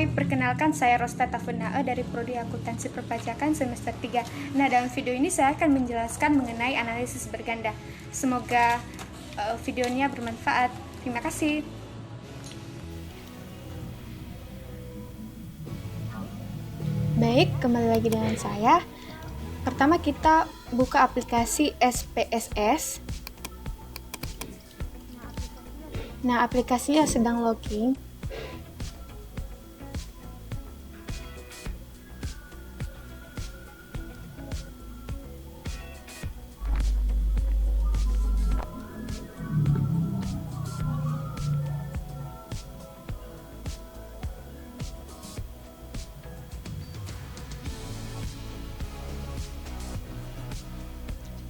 Hai, perkenalkan saya Rosta Tafunae dari Prodi Akuntansi Perpajakan semester 3. Nah, dalam video ini saya akan menjelaskan mengenai analisis berganda. Semoga videonya bermanfaat. Terima kasih. Baik, kembali lagi dengan saya. Pertama kita buka aplikasi SPSS. Nah, aplikasinya sedang login.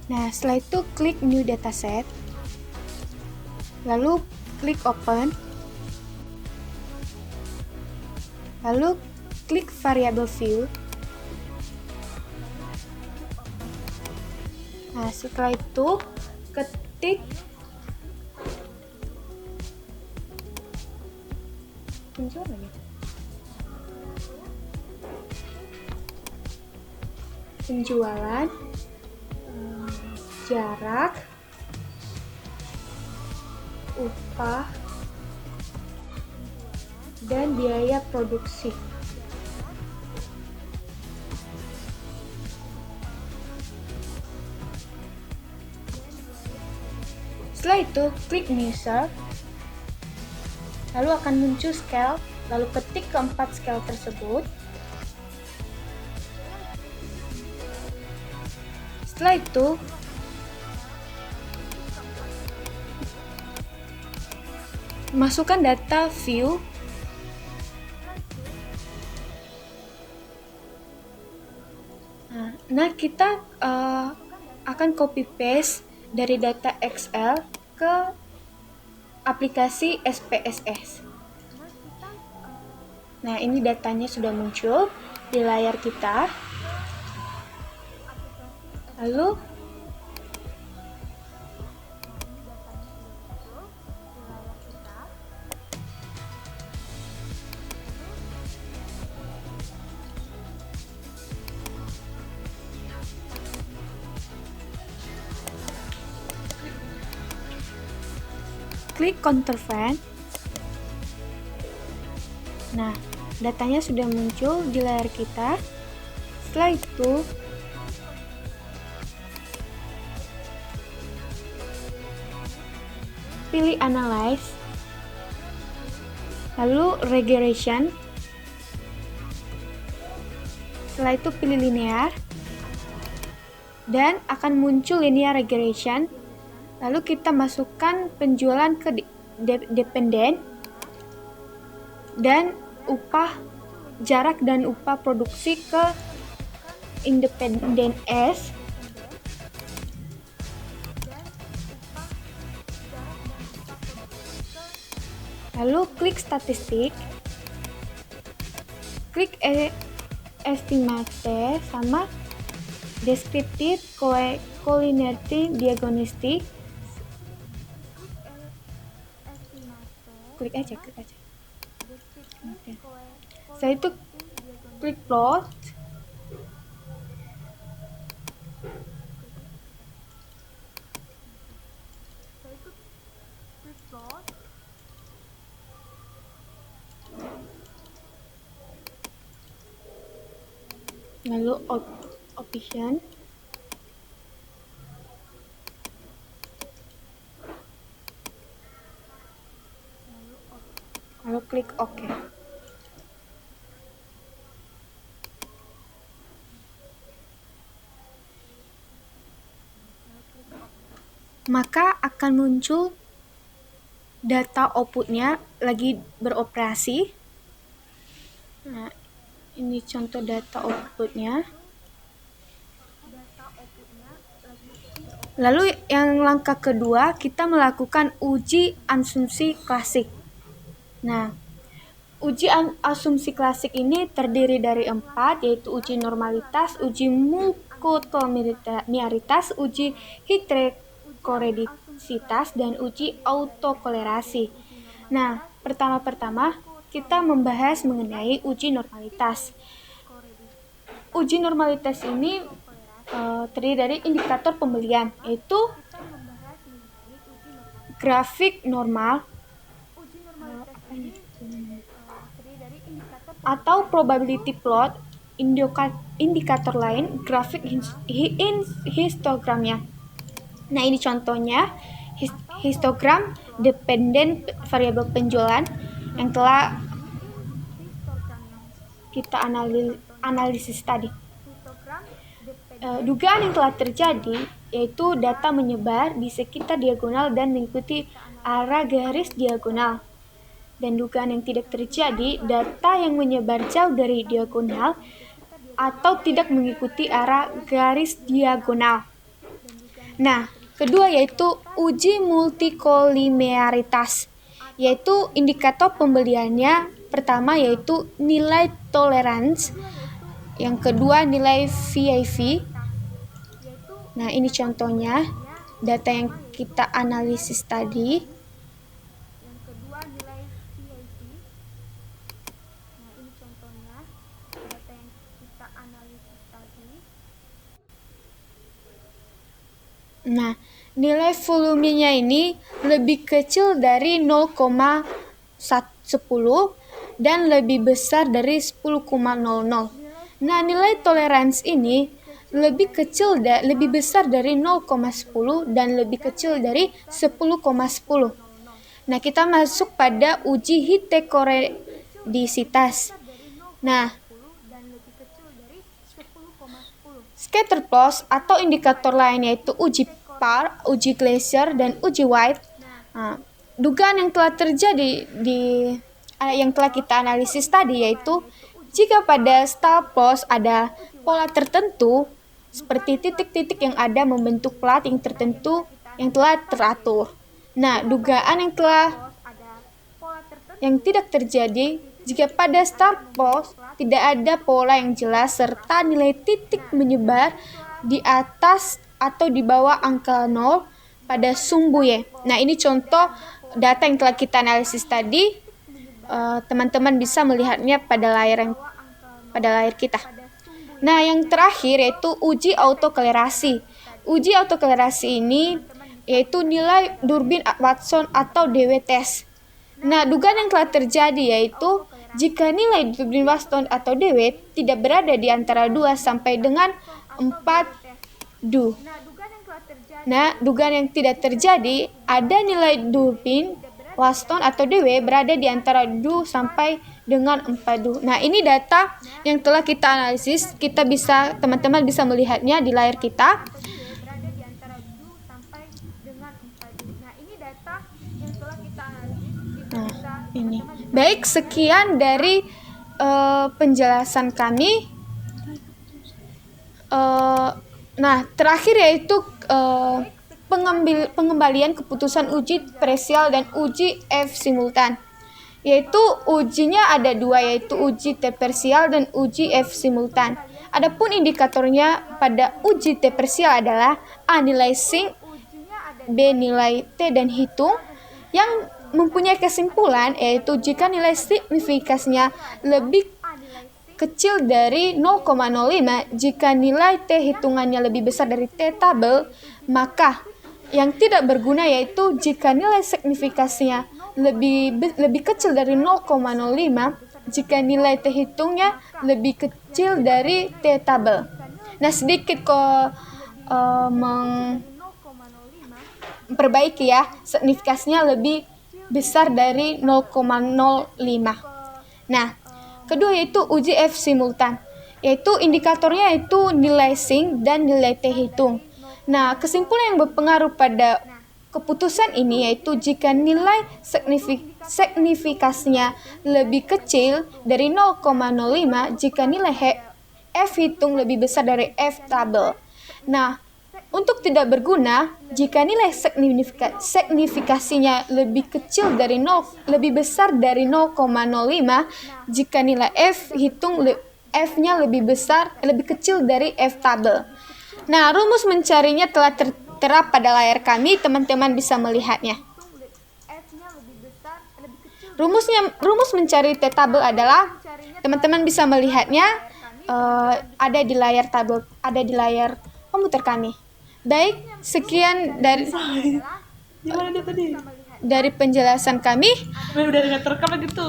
Nah, setelah itu klik New Dataset, lalu klik Open, lalu klik Variable View. Nah, setelah itu ketik penjualan, jarak, upah, dan biaya produksi. Setelah itu, klik New Cell, lalu akan muncul scale, lalu ketik keempat scale tersebut. Setelah itu, masukkan data view. Nah, kita akan copy paste dari data Excel ke aplikasi SPSS. Nah, ini datanya sudah muncul di layar kita. Lalu klik Counterfeit. Nah, datanya sudah muncul di layar kita. Setelah itu, pilih Analyze, lalu Regression. Setelah itu pilih Linear, dan akan muncul Linear Regression. Lalu kita masukkan penjualan ke dependen dan upah, jarak dan upah produksi ke independen S. Lalu klik statistik, klik estimate sama descriptive collinearity diagnostic. Klik aja. Okay. Setelah itu klik plot. Lalu option. Lalu klik OK. Maka akan muncul data outputnya lagi beroperasi. Nah, ini contoh data outputnya. Lalu yang langkah kedua, kita melakukan uji asumsi klasik. Nah, uji asumsi klasik ini terdiri dari 4, yaitu uji normalitas, uji multikollinearitas, uji heterokoredisitas, dan uji autokolerasi. Nah, pertama-tama kita membahas mengenai uji normalitas. Uji normalitas ini terdiri dari indikator pembelian, yaitu grafik normal atau probability plot, indikator lain, grafik histogramnya. Nah, ini contohnya histogram dependent variabel penjualan yang telah kita analisis tadi. Dugaan yang telah terjadi yaitu data menyebar di sekitar diagonal dan mengikuti arah garis diagonal. Dan dugaan yang tidak terjadi, data yang menyebar jauh dari diagonal atau tidak mengikuti arah garis diagonal. Nah, kedua yaitu uji multikolinearitas, yaitu indikator pembeliannya pertama yaitu nilai toleransi, yang kedua nilai VIV. Nah, ini contohnya data yang kita analisis tadi. Nah, nilai volumenya ini lebih kecil dari 0,10 dan lebih besar dari 10,00. Nah, nilai toleransi ini lebih besar dari 0,10 dan lebih kecil dari 10,10. Nah, kita masuk pada uji heterokoredisitas. Nah, scatter plot atau indikator lain yaitu uji Parr, uji Glaser, dan uji White. Nah, dugaan yang telah terjadi yang telah kita analisis tadi yaitu jika pada star plot ada pola tertentu seperti titik-titik yang ada membentuk plating tertentu yang telah teratur. Nah, dugaan yang tidak terjadi jika pada star plot tidak ada pola yang jelas serta nilai titik menyebar di atas atau di bawah angka 0 pada sumbu Y. Nah, ini contoh data yang telah kita analisis tadi. Teman-teman bisa melihatnya pada layar kita. Nah, yang terakhir yaitu uji autoklarasi. Uji autoklarasi ini yaitu nilai Durbin Watson atau DW test. Nah, dugaan yang telah terjadi yaitu jika nilai Durbin Watson atau DW tidak berada di antara 2 sampai dengan 4 Du. Nah, dugaan yang tidak terjadi ada nilai Durbin Watson atau DW berada di antara 2 sampai dengan 4 Du. Nah, ini data yang telah kita analisis. Teman-teman bisa melihatnya di layar kita. Nah, ini. Baik, sekian dari penjelasan kami. Nah, terakhir yaitu pengembalian keputusan uji parsial dan uji F simultan. Yaitu ujinya ada 2, yaitu uji T parsial dan uji F simultan. Adapun indikatornya pada uji T parsial adalah A nilai sink, B nilai T dan hitung, yang mempunyai kesimpulan yaitu jika nilai signifikasinya lebih kecil dari 0,05, jika nilai T hitungannya lebih besar dari T tabel, maka yang tidak berguna yaitu jika nilai signifikasinya lebih kecil dari 0,05, jika nilai T hitungnya lebih kecil dari T tabel. Nah, sedikit memperbaiki ya, signifikasinya lebih besar dari 0,05. Nah, kedua yaitu uji F simultan, yaitu indikatornya yaitu nilai sink dan nilai T hitung. Nah, kesimpulan yang berpengaruh pada keputusan ini yaitu jika nilai signifikasinya lebih kecil dari 0,05, jika nilai F hitung lebih besar dari F tabel. Nah, untuk tidak berguna jika nilai signifikasinya lebih besar dari 0,05, jika nilai F hitung F-nya lebih kecil dari F tabel. Nah, rumus mencarinya telah tertera pada layar kami, teman-teman bisa melihatnya. Rumus mencari T-tabel adalah teman-teman bisa melihatnya ada di layar komputer kami. Baik, sekian dari penjelasan kami. Udah nggak terekam gitu.